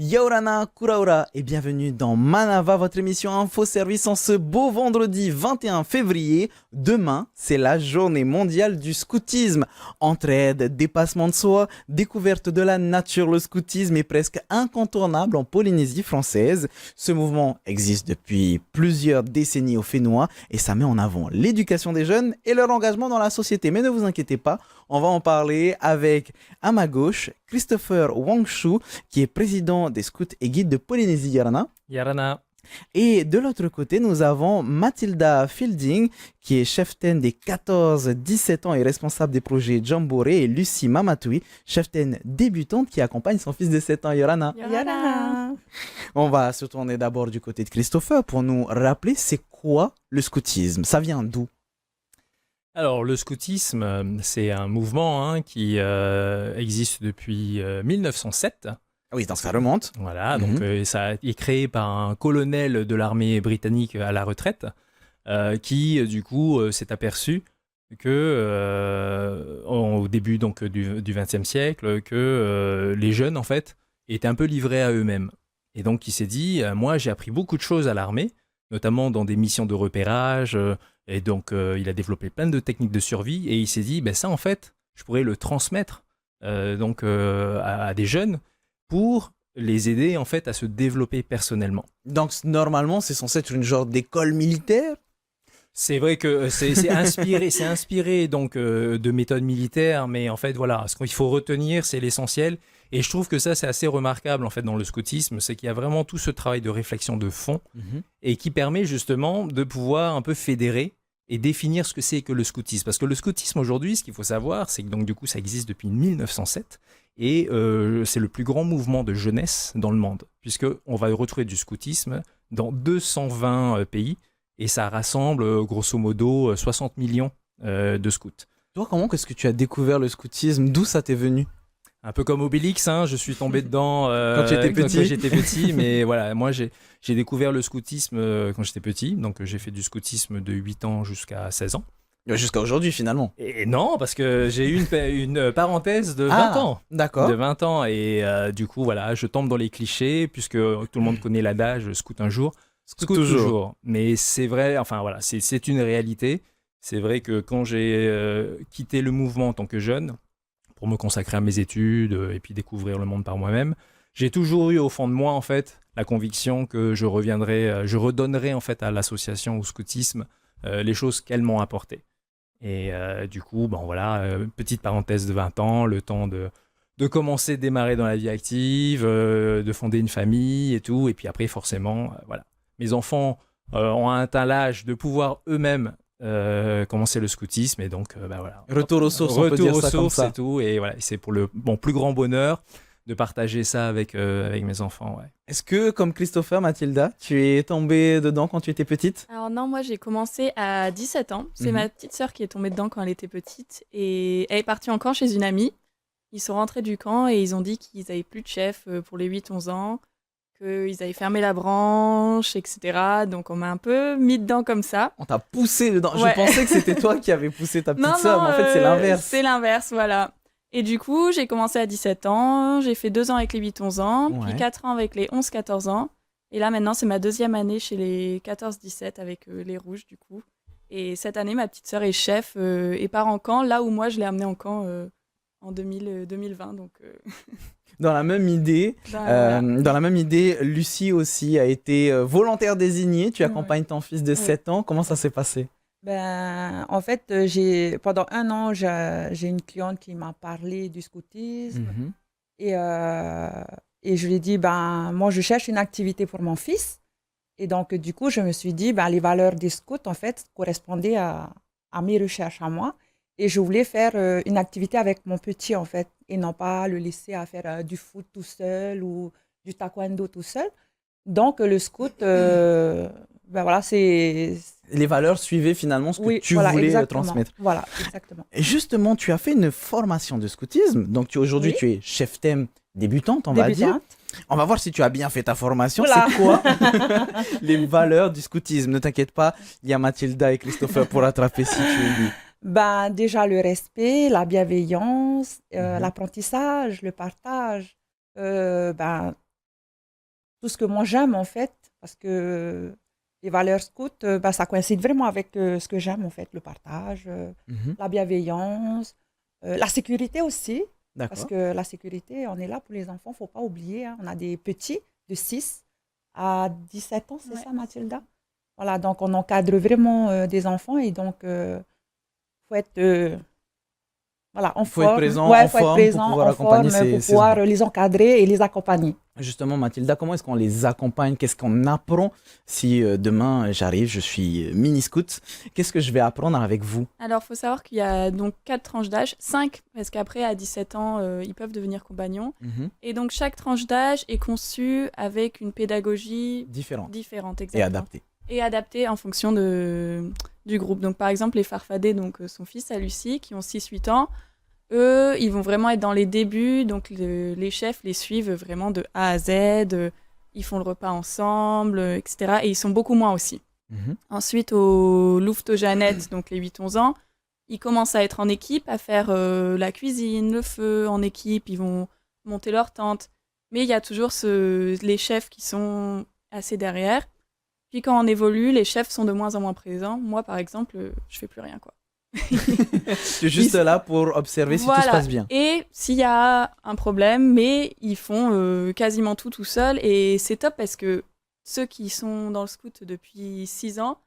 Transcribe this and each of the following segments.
Yaorana Kuraura et bienvenue dans Manava, votre émission Info Service en ce beau vendredi 21 février. Demain, c'est la journée mondiale du scoutisme. Entraide, dépassement de soi, découverte de la nature, le scoutisme est presque incontournable en Polynésie française. Ce mouvement existe depuis plusieurs décennies au Fénois et ça met en avant l'éducation des jeunes et leur engagement dans la société. Mais ne vous inquiétez pas, on va en parler avec, à ma gauche, Christopher Wangshu, qui est président des scouts et guides de Polynésie Yarana. Yarana. Et de l'autre côté, nous avons Mathilda Fielding, qui est chef-ten des 14-17 ans et responsable des projets Jamboree, et Lucie Mamatoui, chef-ten débutante qui accompagne son fils de 7 ans, Yorana. Yorana. On va se tourner d'abord du côté de Christopher pour nous rappeler c'est quoi le scoutisme. Ça vient d'où? Alors, le scoutisme, c'est un mouvement qui existe depuis 1907. Ah oui, donc ça remonte. Voilà, donc ça est créé par un colonel de l'armée britannique à la retraite qui, du coup, s'est aperçu que, au début donc, du XXe siècle, que les jeunes, en fait, étaient un peu livrés à eux-mêmes. Et donc, il s'est dit, moi, j'ai appris beaucoup de choses à l'armée, notamment dans des missions de repérage, et donc il a développé plein de techniques de survie, et il s'est dit, ça, en fait, je pourrais le transmettre à des jeunes, pour les aider en fait à se développer personnellement. Donc normalement c'est censé être une genre d'école militaire. C'est vrai que c'est inspiré donc de méthodes militaires, mais en fait voilà, ce qu'il faut retenir c'est l'essentiel. Et je trouve que ça c'est assez remarquable en fait dans le scoutisme, c'est qu'il y a vraiment tout ce travail de réflexion de fond et qui permet justement de pouvoir un peu fédérer et définir ce que c'est que le scoutisme. Parce que le scoutisme aujourd'hui, ce qu'il faut savoir, c'est que donc du coup ça existe depuis 1907. Et c'est le plus grand mouvement de jeunesse dans le monde, puisqu'on va retrouver du scoutisme dans 220 pays, et ça rassemble grosso modo 60 millions de scouts. Toi, comment est-ce que tu as découvert le scoutisme? D'où ça t'est venu? Un peu comme Obélix, je suis tombé dedans quand j'étais petit, mais voilà, moi j'ai découvert le scoutisme quand j'étais petit, donc j'ai fait du scoutisme de 8 ans jusqu'à 16 ans. Jusqu'à aujourd'hui finalement. Et non, parce que j'ai eu une parenthèse de 20 ans. D'accord. De 20 ans et du coup voilà, je tombe dans les clichés puisque tout le monde connaît l'adage scout un jour, scout toujours. Mais c'est vrai, enfin voilà, c'est une réalité. C'est vrai que quand j'ai quitté le mouvement en tant que jeune pour me consacrer à mes études et puis découvrir le monde par moi-même, j'ai toujours eu au fond de moi en fait la conviction que je redonnerais en fait à l'association au scoutisme les choses qu'elles m'ont apportées. Et du coup, petite parenthèse de 20 ans, le temps de commencer, démarrer dans la vie active, de fonder une famille et tout. Et puis après, forcément, mes enfants ont atteint l'âge de pouvoir eux-mêmes commencer le scoutisme. Et donc, Retour aux sources, on peut dire ça comme ça. Et tout. Et voilà, c'est pour mon plus grand bonheur de partager ça avec mes enfants. Ouais. Est-ce que, comme Christopher, Mathilda, tu es tombée dedans quand tu étais petite? Alors non, moi j'ai commencé à 17 ans. C'est ma petite sœur qui est tombée dedans quand elle était petite. Et elle est partie en camp chez une amie. Ils sont rentrés du camp et ils ont dit qu'ils n'avaient plus de chef pour les 8-11 ans, qu'ils avaient fermé la branche, etc. Donc on m'a un peu mis dedans comme ça. On t'a poussé dedans. Ouais. Je pensais que c'était toi qui avais poussé ta petite sœur, mais en fait c'est l'inverse. C'est l'inverse, voilà. Et du coup, j'ai commencé à 17 ans, j'ai fait 2 ans avec les 8-11 ans, puis 4 ans avec les 11-14 ans. Et là, maintenant, c'est ma deuxième année chez les 14-17 avec les rouges, du coup. Et cette année, ma petite sœur est chef et part en camp, là où moi, je l'ai amenée en camp en 2020. Donc, Dans la même idée, Lucie aussi a été volontaire désignée. Tu accompagnes ton fils de 7 ans. Comment ça s'est passé? En fait, pendant 1 an, j'ai une cliente qui m'a parlé du scoutisme. Et je lui ai dit, moi, je cherche une activité pour mon fils. Et donc, du coup, je me suis dit, les valeurs des scouts, en fait, correspondaient à mes recherches à moi. Et je voulais faire une activité avec mon petit, en fait, et non pas le laisser à faire du foot tout seul ou du taekwondo tout seul. Donc, le scout, c'est... Les valeurs suivaient finalement ce que tu voulais transmettre. Voilà, exactement. Et justement, tu as fait une formation de scoutisme. Donc, aujourd'hui, tu es chef-thème débutante, on va dire. On va voir si tu as bien fait ta formation. Voilà. C'est quoi les valeurs du scoutisme? Ne t'inquiète pas, il y a Mathilda et Christopher pour rattraper si tu oublies. Déjà, le respect, la bienveillance, l'apprentissage, le partage. tout ce que moi j'aime en fait, parce que les valeurs scouts, ça coïncide vraiment avec ce que j'aime en fait, le partage, la bienveillance, la sécurité aussi, parce que la sécurité, on est là pour les enfants, il ne faut pas oublier, hein, on a des petits de 6 à 17 ans, c'est ça Mathilda? Voilà, donc on encadre vraiment des enfants et donc il faut être... Voilà, en faut forme. Être présent, ouais, en faut forme être présent, pour pouvoir en accompagner forme, pour ces pouvoir enfants. les encadrer et les accompagner. Justement, Mathilda, comment est-ce qu'on les accompagne? Qu'est-ce qu'on apprend si demain j'arrive, je suis mini-scout? Qu'est-ce que je vais apprendre avec vous? Alors, il faut savoir qu'il y a donc 4 tranches d'âge, 5 parce qu'après, à 17 ans, ils peuvent devenir compagnons. Et donc, chaque tranche d'âge est conçue avec une pédagogie différente exactement. Et adaptée. Et adaptée en fonction du groupe. Donc, par exemple, les farfadets, donc son fils à Lucie, qui ont 6-8 ans, eux, ils vont vraiment être dans les débuts, donc les chefs les suivent vraiment de A à Z, ils font le repas ensemble, etc. Et ils sont beaucoup moins aussi. Ensuite, au Louveteau-Jeannette, donc les 8-11 ans, ils commencent à être en équipe, à faire la cuisine, le feu en équipe, ils vont monter leur tente. Mais il y a toujours les chefs qui sont assez derrière. Puis quand on évolue, les chefs sont de moins en moins présents. Moi, par exemple, je fais plus rien, quoi. Tu es juste là pour observer si tout se passe bien. Et s'il y a un problème, mais ils font quasiment tout seuls. Et c'est top parce que ceux qui sont dans le scout depuis 6 ans,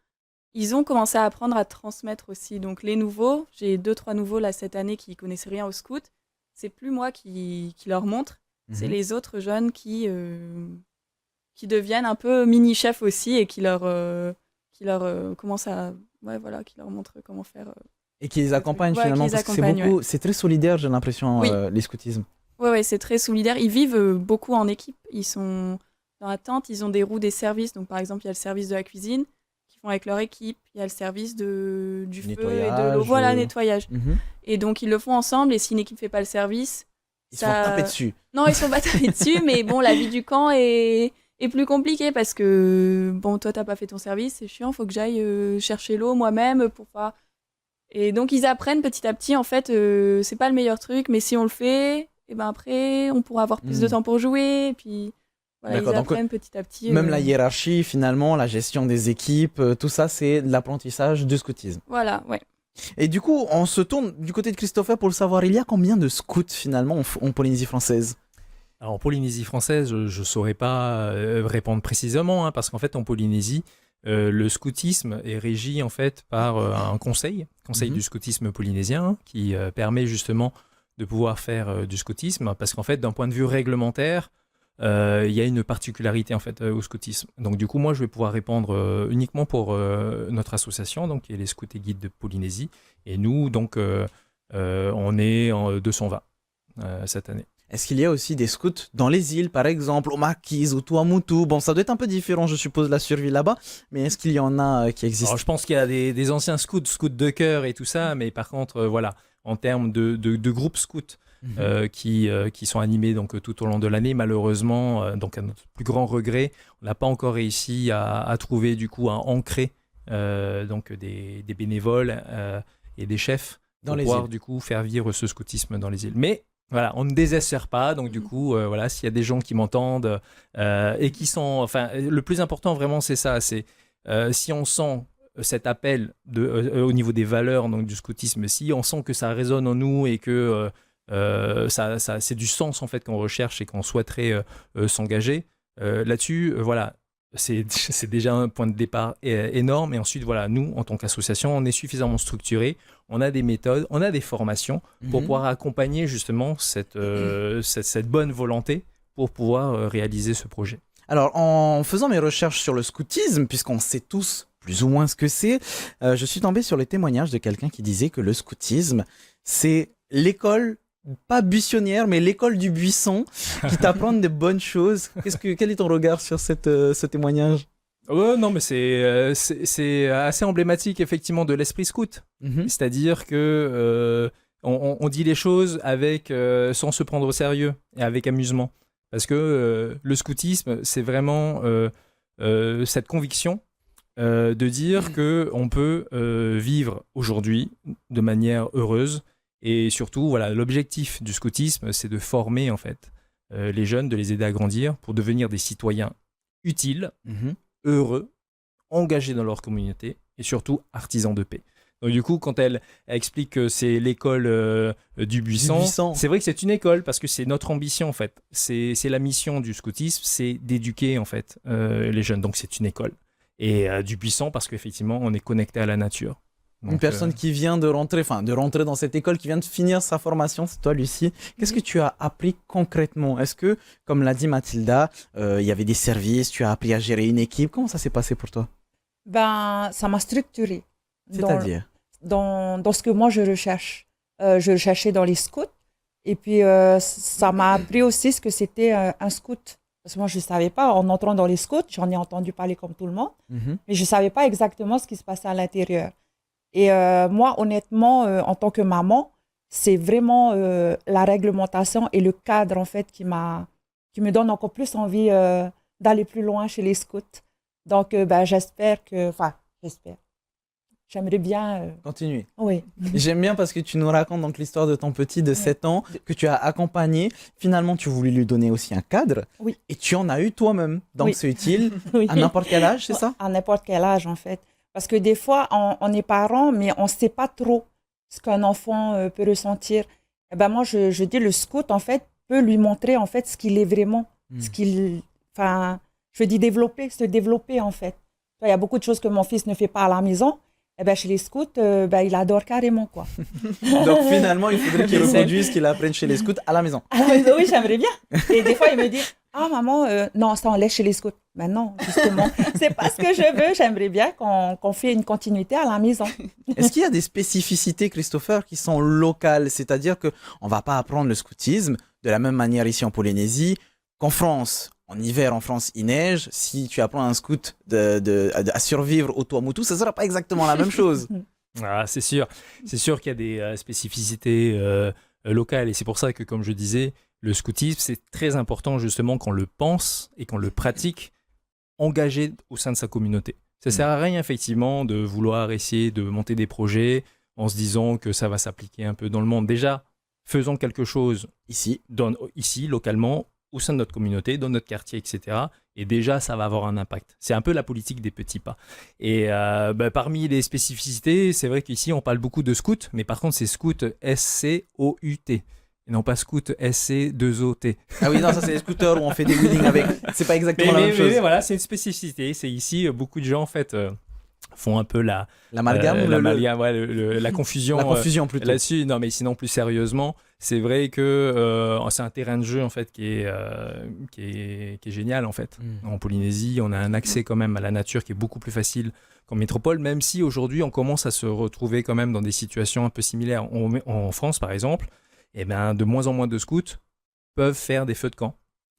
ils ont commencé à apprendre à transmettre aussi. Donc les nouveaux, j'ai 2-3 nouveaux là cette année qui connaissaient rien au scout. C'est plus moi qui leur montre, c'est les autres jeunes qui deviennent un peu mini-chefs aussi et qui leur commencent à... Ouais, voilà, qui leur montrent comment faire. Et qui les accompagnent finalement, parce que c'est très solidaire, j'ai l'impression, les scoutismes. Ouais, c'est très solidaire. Ils vivent beaucoup en équipe. Ils sont dans la tente, ils ont des roues des services. Donc, par exemple, il y a le service de la cuisine qu'ils font avec leur équipe. Il y a le service du feu et de l'eau. Voilà, nettoyage. Et donc, ils le font ensemble. Et si une équipe ne fait pas le service... Ils se font taper dessus. Non, ils se font pas taper dessus. Mais bon, la vie du camp est plus compliquée parce que, bon, toi, t'as pas fait ton service. C'est chiant, faut que j'aille chercher l'eau moi-même pour pas... Et donc, ils apprennent petit à petit, en fait, c'est pas le meilleur truc, mais si on le fait, et ben après, on pourra avoir plus de temps pour jouer. Et puis, voilà, ils apprennent petit à petit. Même la hiérarchie, finalement, la gestion des équipes, tout ça, c'est de l'apprentissage du scoutisme. Voilà, ouais. Et du coup, on se tourne du côté de Christopher pour le savoir. Il y a combien de scouts, finalement, en Polynésie française? Alors, en Polynésie française, je ne saurais pas répondre précisément, hein, parce qu'en fait, en Polynésie, le scoutisme est régi en fait par un conseil du scoutisme polynésien qui permet justement de pouvoir faire du scoutisme parce qu'en fait d'un point de vue réglementaire il y a une particularité en fait au scoutisme. Donc du coup moi je vais pouvoir répondre uniquement pour notre association donc qui est les scouts et guides de Polynésie et nous donc on est en 220 cette année. Est-ce qu'il y a aussi des scouts dans les îles, par exemple, au Maquis, au Tuamotu? Bon, ça doit être un peu différent, je suppose, la survie là-bas, mais est-ce qu'il y en a qui existent? Alors, je pense qu'il y a des anciens scouts de cœur et tout ça, mais par contre, voilà, en termes de groupes scouts qui sont animés donc, tout au long de l'année, malheureusement, donc à notre plus grand regret, on n'a pas encore réussi à trouver, du coup, à ancrer donc des bénévoles et des chefs dans pour les pouvoir, îles. du coup, faire vivre ce scoutisme dans les îles. Mais voilà, on ne désespère pas, donc du coup, voilà, s'il y a des gens qui m'entendent et qui sont, enfin, le plus important vraiment, c'est ça, c'est si on sent cet appel au niveau des valeurs donc du scoutisme, si on sent que ça résonne en nous et que ça, c'est du sens en fait qu'on recherche et qu'on souhaiterait s'engager là-dessus, voilà. C'est déjà un point de départ énorme. Et ensuite, voilà, nous, en tant qu'association, on est suffisamment structurés. On a des méthodes, on a des formations pour pouvoir accompagner justement cette bonne volonté pour pouvoir réaliser ce projet. Alors, en faisant mes recherches sur le scoutisme, puisqu'on sait tous plus ou moins ce que c'est, je suis tombé sur les témoignages de quelqu'un qui disait que le scoutisme, c'est l'école, pas buissonnière, mais l'école du buisson, qui t'apprend de bonnes choses. Quel est ton regard sur ce témoignage? Non, mais c'est assez emblématique effectivement de l'esprit scout. C'est-à-dire que on dit les choses avec sans se prendre au sérieux et avec amusement. Parce que le scoutisme, c'est vraiment cette conviction de dire qu'on peut vivre aujourd'hui de manière heureuse. Et surtout, voilà, l'objectif du scoutisme, c'est de former en fait les jeunes, de les aider à grandir pour devenir des citoyens utiles, heureux, engagés dans leur communauté et surtout artisans de paix. Donc du coup, quand elle explique que c'est l'école du Buisson, c'est vrai que c'est une école parce que c'est notre ambition en fait. C'est la mission du scoutisme, c'est d'éduquer en fait les jeunes. Donc c'est une école. Et du Buisson parce qu'effectivement, on est connecté à la nature. Donc, une personne qui vient de rentrer dans cette école, qui vient de finir sa formation, c'est toi Lucie. Qu'est-ce que tu as appris concrètement? Est-ce que, comme l'a dit Mathilda, il y avait des services, tu as appris à gérer une équipe? Comment ça s'est passé pour toi? Ça m'a structuré. C'est-à-dire dans ce que moi je recherche. Je recherchais dans les scouts. Et puis, ça m'a appris aussi ce que c'était un scout. Parce que moi, je ne savais pas. En entrant dans les scouts, j'en ai entendu parler comme tout le monde. Mais je ne savais pas exactement ce qui se passait à l'intérieur. Et moi, honnêtement, en tant que maman, c'est vraiment la réglementation et le cadre, en fait, qui me donne encore plus envie d'aller plus loin chez les scouts. Donc, j'espère. J'aimerais bien... continuer. Oui. J'aime bien parce que tu nous racontes donc l'histoire de ton petit de 7 ans que tu as accompagné. Finalement, tu voulais lui donner aussi un cadre. Oui. Et tu en as eu toi-même. Donc, c'est utile à n'importe quel âge, c'est ça? À n'importe quel âge, en fait. Parce que des fois, on est parents, mais on ne sait pas trop ce qu'un enfant peut ressentir. Et moi, je dis, le scout, en fait, peut lui montrer, en fait, ce qu'il est vraiment. Ce qu'il... Enfin, je dis se développer, en fait. Il y a beaucoup de choses que mon fils ne fait pas à la maison. Chez les scouts, il adore carrément, quoi. Donc finalement, il faudrait qu'il reproduise ce qu'il apprenne chez les scouts à la maison. À la maison, oui, j'aimerais bien. Et des fois, il me dit, maman, non, ça on laisse chez les scouts. Ben non, justement, c'est pas ce que je veux. J'aimerais bien qu'on fait une continuité à la maison. Est-ce qu'il y a des spécificités, Christopher, qui sont locales? C'est-à-dire qu'on ne va pas apprendre le scoutisme de la même manière ici en Polynésie qu'en France. En hiver, en France, il neige. Si tu apprends à un scout à survivre au Tuamotu, ça ne sera pas exactement la même chose. Ah, c'est sûr. C'est sûr qu'il y a des spécificités locales. Et c'est pour ça que, comme je disais, le scoutisme, c'est très important justement qu'on le pense et qu'on le pratique engagé au sein de sa communauté. Ça ne sert à rien, effectivement, de vouloir essayer de monter des projets en se disant que ça va s'appliquer un peu dans le monde. Déjà, faisons quelque chose ici, localement, au sein de notre communauté, dans notre quartier, etc. Et déjà, ça va avoir un impact. C'est un peu la politique des petits pas. Et parmi les spécificités, c'est vrai qu'ici, on parle beaucoup de scouts, mais par contre, c'est scout S-C-O-U-T. Et non pas scout SC2OT. Ah oui, non, ça c'est les scooters où on fait des wheelings avec. C'est pas exactement la même chose. Mais voilà, c'est une spécificité. C'est ici, beaucoup de gens, en fait, font un peu l'amalgame, la confusion. La confusion plutôt. Là-dessus, non, mais sinon, plus sérieusement, c'est vrai que c'est un terrain de jeu, en fait, qui est génial, en fait. En Polynésie, on a un accès quand même à la nature qui est beaucoup plus facile qu'en métropole, même si aujourd'hui, on commence à se retrouver quand même dans des situations un peu similaires. En France, par exemple, de moins en moins de scouts peuvent faire des feux de camp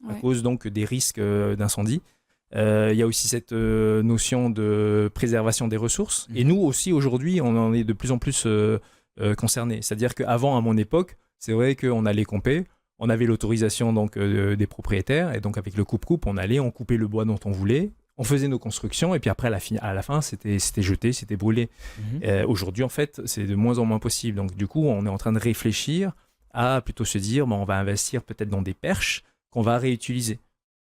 à cause donc des risques d'incendie. Il y a aussi cette notion de préservation des ressources. Et nous aussi, aujourd'hui, on en est de plus en plus concernés. C'est-à-dire qu'avant, à mon époque, c'est vrai qu'on allait camper, on avait l'autorisation donc, des propriétaires, et donc avec le coupe-coupe, on coupait le bois dont on voulait, on faisait nos constructions, et puis après, à la fin, c'était jeté, c'était brûlé. Aujourd'hui, en fait, c'est de moins en moins possible. Donc du coup, on est en train de réfléchir à plutôt se dire, on va investir peut-être dans des perches qu'on va réutiliser.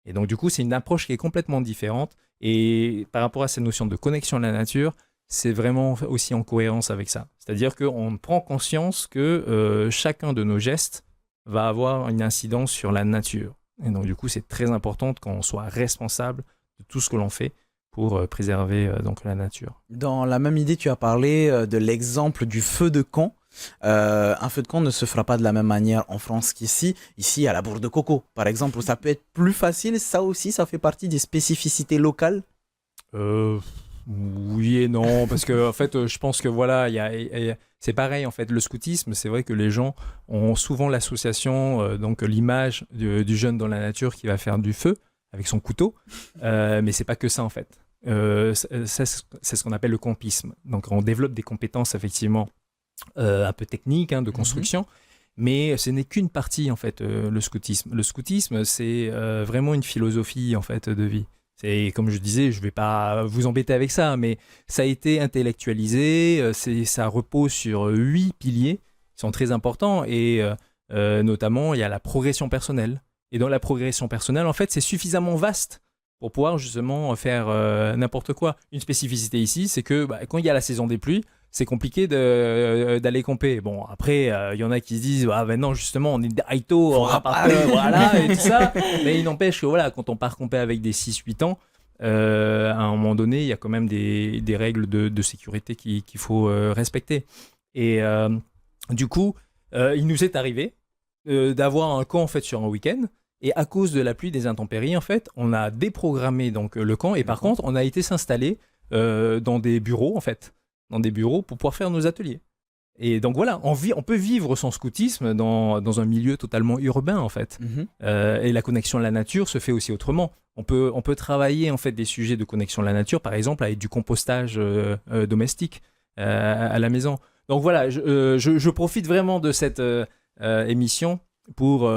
Et donc, du coup, c'est une approche qui est complètement différente. Et par rapport à cette notion de connexion à la nature, c'est vraiment aussi en cohérence avec ça. C'est-à-dire qu'on prend conscience que chacun de nos gestes va avoir une incidence sur la nature. Et donc, du coup, c'est très important qu'on soit responsable de tout ce que l'on fait pour préserver donc la nature. Dans la même idée, tu as parlé de l'exemple du feu de camp. Un feu de camp ne se fera pas de la même manière en France qu'ici. Ici, à la bourre de coco, par exemple, où ça peut être plus facile. Ça aussi, ça fait partie des spécificités locales. Oui et non, parce que en fait, je pense que voilà, c'est pareil en fait. Le scoutisme, c'est vrai que les gens ont souvent l'association, donc l'image du jeune dans la nature qui va faire du feu avec son couteau, mais c'est pas que ça en fait. C'est ce qu'on appelle le campisme. Donc, on développe des compétences effectivement un peu techniques de construction. Mais ce n'est qu'une partie en fait, le scoutisme. Le scoutisme, c'est vraiment une philosophie en fait de vie. C'est comme je disais, je ne vais pas vous embêter avec ça, mais ça a été intellectualisé. Ça repose sur 8 piliers qui sont très importants et notamment il y a la progression personnelle. Et dans la progression personnelle, en fait, c'est suffisamment vaste pour pouvoir justement faire n'importe quoi. Une spécificité ici, c'est que quand il y a la saison des pluies, c'est compliqué d'aller camper. Bon, après, il y en a qui se disent non, justement, on est des Aito, on va pas, voilà, et tout ça. Mais il n'empêche que voilà, quand on part camper avec des 6-8 ans, à un moment donné, il y a quand même des règles de sécurité qu'il faut respecter. Et du coup, il nous est arrivé d'avoir un camp en fait sur un week-end. Et à cause de la pluie, des intempéries, en fait, on a déprogrammé donc le camp. Et par contre, on a été s'installer dans des bureaux, en fait. Dans des bureaux pour pouvoir faire nos ateliers. Et donc voilà, on peut vivre son scoutisme dans un milieu totalement urbain en fait. Et la connexion à la nature se fait aussi autrement. On peut travailler en fait des sujets de connexion à la nature, par exemple avec du compostage domestique à la maison. Donc voilà, je profite vraiment de cette émission pour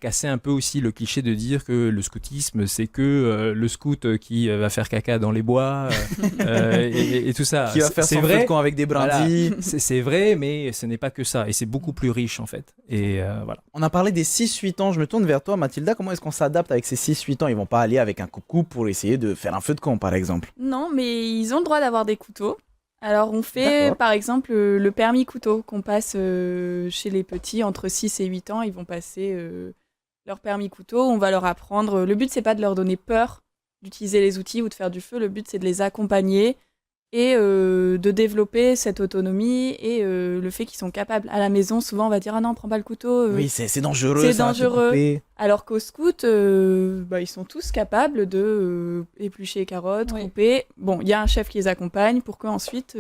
casser un peu aussi le cliché de dire que le scoutisme, c'est que le scout qui va faire caca dans les bois et tout ça. Qui va faire son feu de camp avec des brindilles. Voilà. C'est vrai, mais ce n'est pas que ça. Et c'est beaucoup plus riche, en fait. Et voilà. On a parlé des 6-8 ans. Je me tourne vers toi, Mathilda. Comment est-ce qu'on s'adapte avec ces 6-8 ans? Ils vont pas aller avec un coucou pour essayer de faire un feu de camp, par exemple. Non, mais ils ont le droit d'avoir des couteaux. Alors, on fait, par exemple, le permis couteau qu'on passe chez les petits, entre 6 et 8 ans. Ils vont passer leur permis couteau. On va leur apprendre. Le but, c'est pas de leur donner peur d'utiliser les outils ou de faire du feu. Le but, c'est de les accompagner et de développer cette autonomie et le fait qu'ils sont capables. À la maison, souvent, on va dire « Ah non, prends pas le couteau. Oui, c'est dangereux. C'est ça dangereux. » Alors qu'au scout, ils sont tous capables de éplucher les carottes, couper. Bon, il y a un chef qui les accompagne pour qu'ensuite,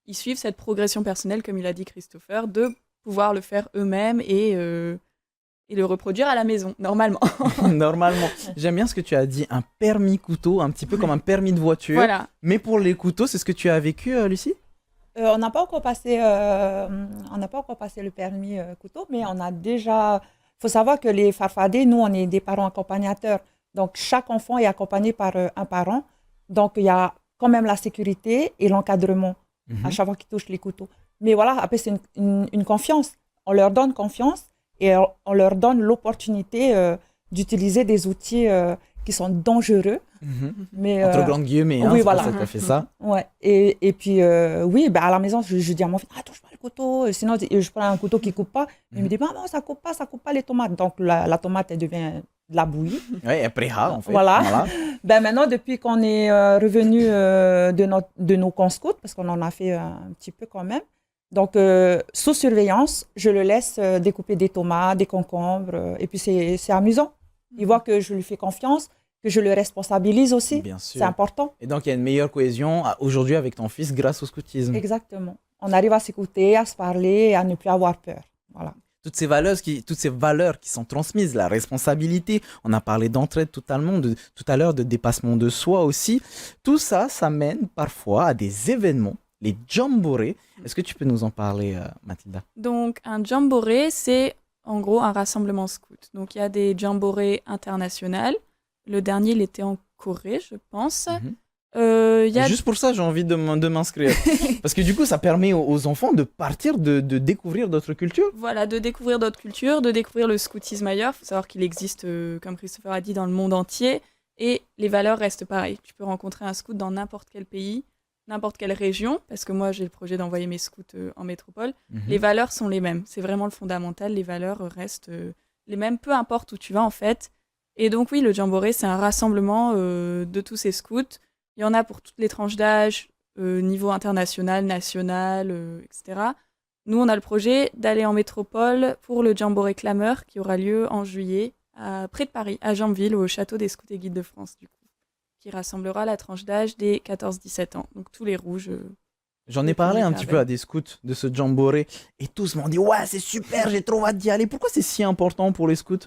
ils suivent cette progression personnelle, comme il a dit Christopher, de pouvoir le faire eux-mêmes et le reproduire à la maison, normalement. Normalement. J'aime bien ce que tu as dit, un permis couteau, un petit peu comme un permis de voiture. Voilà. Mais pour les couteaux, c'est ce que tu as vécu, Lucie? On n'a pas encore passé le permis couteau, mais on a déjà... Il faut savoir que les farfadés, nous, on est des parents accompagnateurs. Donc, chaque enfant est accompagné par un parent. Donc, il y a quand même la sécurité et l'encadrement à chaque fois qu'ils touchent les couteaux. Mais voilà, après, c'est une confiance. On leur donne confiance et on leur donne l'opportunité d'utiliser des outils qui sont dangereux. Mais, entre grandes guillemets, oui, c'est voilà. pour ça que tu as fait ça. Ouais. Et puis, à la maison, je dis à mon fils, touche pas le couteau. Sinon, je prends un couteau qui ne coupe pas. Il me dit, maman, ça coupe pas les tomates. Donc, la tomate, elle devient de la bouillie. Oui, après, en fait. Voilà. Maintenant, depuis qu'on est revenu de nos camps scouts, parce qu'on en a fait un petit peu quand même, donc, sous surveillance, je le laisse découper des tomates, des concombres. Et puis, c'est amusant. Il voit que je lui fais confiance, que je le responsabilise aussi. Bien sûr. C'est important. Et donc, il y a une meilleure cohésion aujourd'hui avec ton fils grâce au scoutisme. Exactement. On arrive à s'écouter, à se parler et à ne plus avoir peur. Voilà. Toutes ces valeurs qui sont transmises, la responsabilité, on a parlé d'entraide tout à l'heure, de dépassement de soi aussi. Tout ça, ça mène parfois à des événements, les jamborés. Est-ce que tu peux nous en parler, Mathilda? Donc, un jamboree, c'est en gros un rassemblement scout. Donc, il y a des jamborees internationales. Le dernier, il était en Corée, je pense. Juste pour ça, j'ai envie de m'inscrire. Parce que du coup, ça permet aux enfants de partir, de découvrir d'autres cultures. Voilà, de découvrir d'autres cultures, de découvrir le scoutisme ailleurs. Il faut savoir qu'il existe, comme Christopher a dit, dans le monde entier. Et les valeurs restent pareilles. Tu peux rencontrer un scout dans n'importe quel pays, n'importe quelle région. Parce que moi, j'ai le projet d'envoyer mes scouts en métropole. Les valeurs sont les mêmes. C'est vraiment le fondamental. Les valeurs restent les mêmes, peu importe où tu vas, en fait. Et donc, oui, le jamboree, c'est un rassemblement de tous ces scouts. Il y en a pour toutes les tranches d'âge, niveau international, national, etc. Nous, on a le projet d'aller en métropole pour le Jamboree Clameur qui aura lieu en juillet, près de Paris, à Jambeville, au château des Scouts et Guides de France, du coup, qui rassemblera la tranche d'âge des 14-17 ans. Donc tous les rouges. J'en ai parlé un petit peu à des scouts de ce Jamboree et tous m'ont dit « Ouais, c'est super, j'ai trop hâte d'y aller ». Pourquoi c'est si important pour les scouts?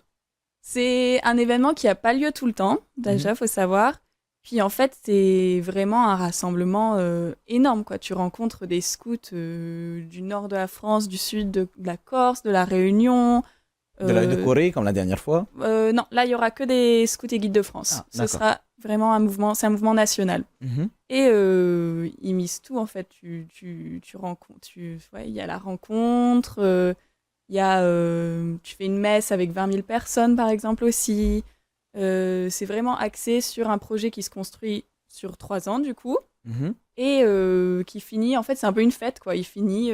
C'est un événement qui n'a pas lieu tout le temps, déjà, faut savoir. Puis en fait, c'est vraiment un rassemblement énorme, quoi. Tu rencontres des scouts du nord de la France, du sud de la Corse, de la Réunion. De Corée, comme la dernière fois? Non, là, il n'y aura que des scouts et guides de France. Ce sera vraiment un mouvement, c'est un mouvement national. Et ils misent tout, en fait. Tu rencontres, il y a la rencontre, tu fais une messe avec 20 000 personnes, par exemple, aussi. C'est vraiment axé sur un projet qui se construit sur 3 ans, du coup. Et qui finit, en fait, c'est un peu une fête, quoi. Il finit,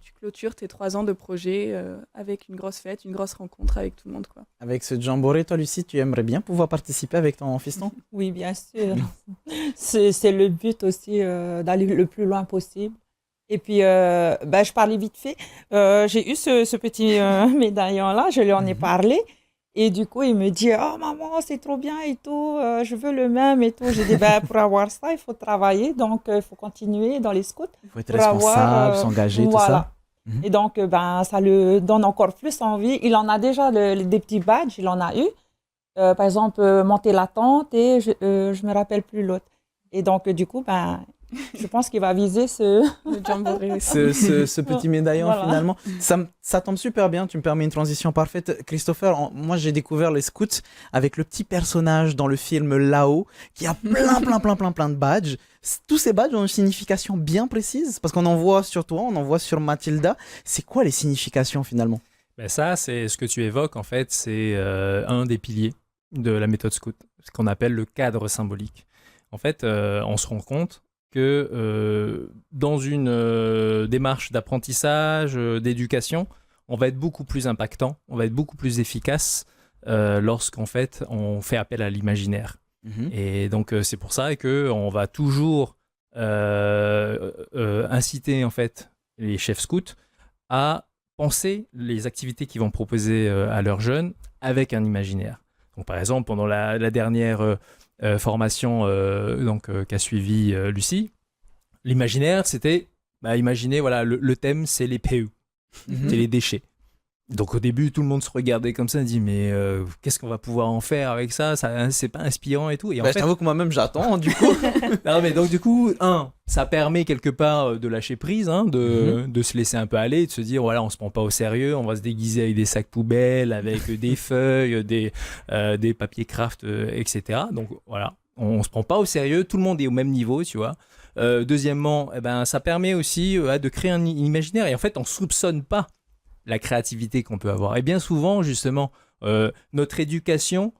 tu clôtures tes 3 ans de projet avec une grosse fête, une grosse rencontre avec tout le monde, quoi. Avec ce jamboree, toi, Lucie, tu aimerais bien pouvoir participer avec ton fiston? Oui, bien sûr. C'est le but aussi, d'aller le plus loin possible. Et puis, je parlais vite fait. J'ai eu ce petit médaillon-là, je lui en ai parlé. Et du coup, il me dit « Oh maman, c'est trop bien et tout, je veux le même et tout. » J'ai dit pour avoir ça, il faut travailler, donc il faut continuer dans les scouts. Il faut être responsable, s'engager, tout ça. Et donc, ça lui donne encore plus envie. Il en a déjà des petits badges, il en a eu. Par exemple, monter la tente et je me rappelle plus l'autre. Et donc, du coup, je pense qu'il va viser ce petit médaillon, voilà. Finalement. Ça tombe super bien, tu me permets une transition parfaite. Christopher, moi j'ai découvert les scouts avec le petit personnage dans le film Là-haut qui a plein de badges. Tous ces badges ont une signification bien précise parce qu'on en voit sur toi, on en voit sur Mathilda. C'est quoi les significations finalement? Ça, c'est ce que tu évoques en fait, c'est un des piliers de la méthode scout, ce qu'on appelle le cadre symbolique. En fait, on se rend compte que dans une démarche d'apprentissage, d'éducation, on va être beaucoup plus impactant, on va être beaucoup plus efficace lorsqu'en fait on fait appel à l'imaginaire. Et donc c'est pour ça qu'on va toujours inciter en fait les chefs scouts à penser les activités qu'ils vont proposer à leurs jeunes avec un imaginaire. Donc par exemple pendant la dernière formation qu'a suivi Lucie, l'imaginaire c'était imaginez voilà le thème c'est les PE, c'est les déchets. Donc au début tout le monde se regardait comme ça et dit mais qu'est-ce qu'on va pouvoir en faire avec ça, c'est pas inspirant et tout. Et en fait, je t'avoue que moi-même j'attends du coup. Non mais donc du coup ça permet quelque part de lâcher prise, de se laisser un peu aller, de se dire voilà on se prend pas au sérieux, on va se déguiser avec des sacs poubelles, avec des feuilles, des papiers craft, etc. Donc voilà, on se prend pas au sérieux, tout le monde est au même niveau, tu vois. Deuxièmement, ça permet aussi de créer un imaginaire et en fait on soupçonne pas la créativité qu'on peut avoir. Et bien souvent, justement, notre éducation,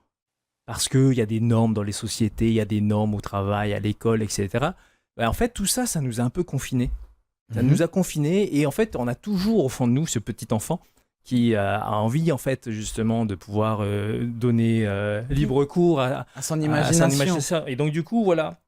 parce qu'il y a des normes dans les sociétés, il y a des normes au travail, à l'école, etc. En fait, tout ça, ça nous a un peu confinés. Ça nous a confinés et en fait, on a toujours au fond de nous ce petit enfant qui a envie, en fait, justement, de pouvoir donner libre cours à son imagination. Et donc, du coup, voilà.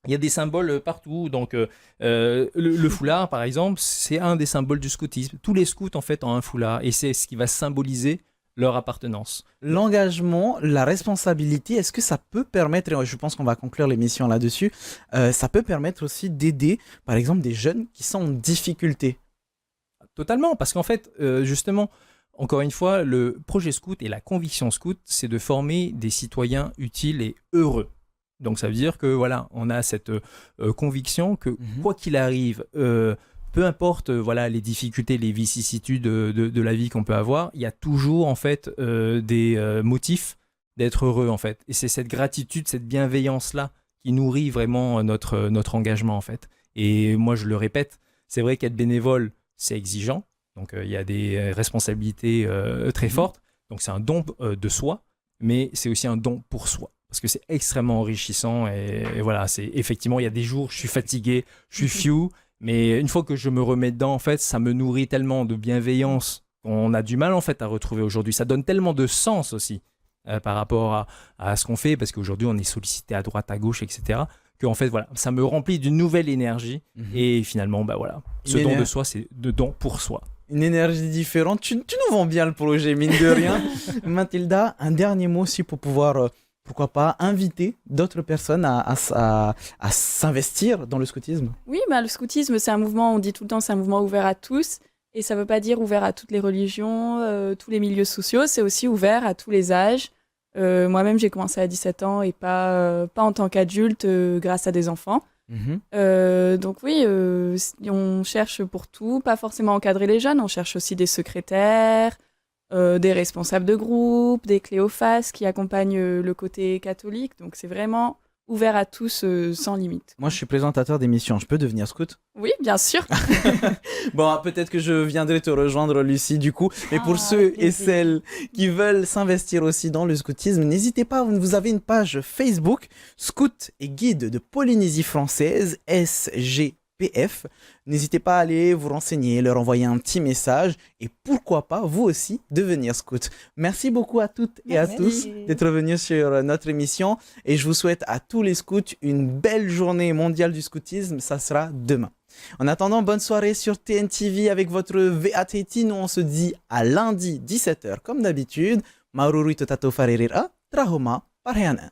Il y a des symboles partout, donc le foulard par exemple, c'est un des symboles du scoutisme. Tous les scouts en fait ont un foulard et c'est ce qui va symboliser leur appartenance. L'engagement, la responsabilité, est-ce que ça peut permettre, et je pense qu'on va conclure l'émission là-dessus, ça peut permettre aussi d'aider par exemple des jeunes qui sont en difficulté? Totalement, parce qu'en fait justement, encore une fois, le projet scout et la conviction scout, c'est de former des citoyens utiles et heureux. Donc ça veut dire que voilà, on a cette conviction que quoi qu'il arrive, peu importe les difficultés, les vicissitudes de la vie qu'on peut avoir, il y a toujours en fait des motifs d'être heureux en fait. Et c'est cette gratitude, cette bienveillance là qui nourrit vraiment notre engagement en fait. Et moi je le répète, c'est vrai qu'être bénévole c'est exigeant, donc il y a des responsabilités très fortes. Donc c'est un don de soi, mais c'est aussi un don pour soi. Parce que c'est extrêmement enrichissant et voilà, c'est effectivement il y a des jours je suis fatigué, je suis fiou, mais une fois que je me remets dedans en fait, ça me nourrit tellement de bienveillance qu'on a du mal en fait à retrouver aujourd'hui. Ça donne tellement de sens aussi par rapport à ce qu'on fait parce qu'aujourd'hui on est sollicité à droite, à gauche, etc. Que en fait voilà, ça me remplit d'une nouvelle énergie et finalement ce don de soi c'est de don pour soi. Une énergie différente. Tu nous vends bien le projet mine de rien. Mathilda, un dernier mot aussi pour pouvoir pourquoi pas inviter d'autres personnes à s'investir dans le scoutisme? Oui, le scoutisme, c'est un mouvement, on dit tout le temps, c'est un mouvement ouvert à tous. Et ça ne veut pas dire ouvert à toutes les religions, tous les milieux sociaux. C'est aussi ouvert à tous les âges. Moi-même, j'ai commencé à 17 ans et pas en tant qu'adulte grâce à des enfants. Donc oui, on cherche pour tout, pas forcément encadrer les jeunes. On cherche aussi des secrétaires, des responsables de groupe, des cléophases qui accompagnent le côté catholique. Donc c'est vraiment ouvert à tous sans limite. Moi, je suis présentateur d'émission. Je peux devenir scout? Oui, bien sûr. Bon, peut-être que je viendrai te rejoindre, Lucie, du coup. Mais pour ceux et celles qui veulent s'investir aussi dans le scoutisme, n'hésitez pas, vous avez une page Facebook, Scout et Guide de Polynésie française, SGPF. N'hésitez pas à aller vous renseigner, leur envoyer un petit message et pourquoi pas, vous aussi, devenir scout. Merci beaucoup à toutes et à tous d'être venus sur notre émission et je vous souhaite à tous les scouts une belle journée mondiale du scoutisme. Ça sera demain. En attendant, bonne soirée sur TNTV avec votre VATT. Nous, on se dit à lundi 17h comme d'habitude. Maururi Totato Farerira, Trahoma Parheana.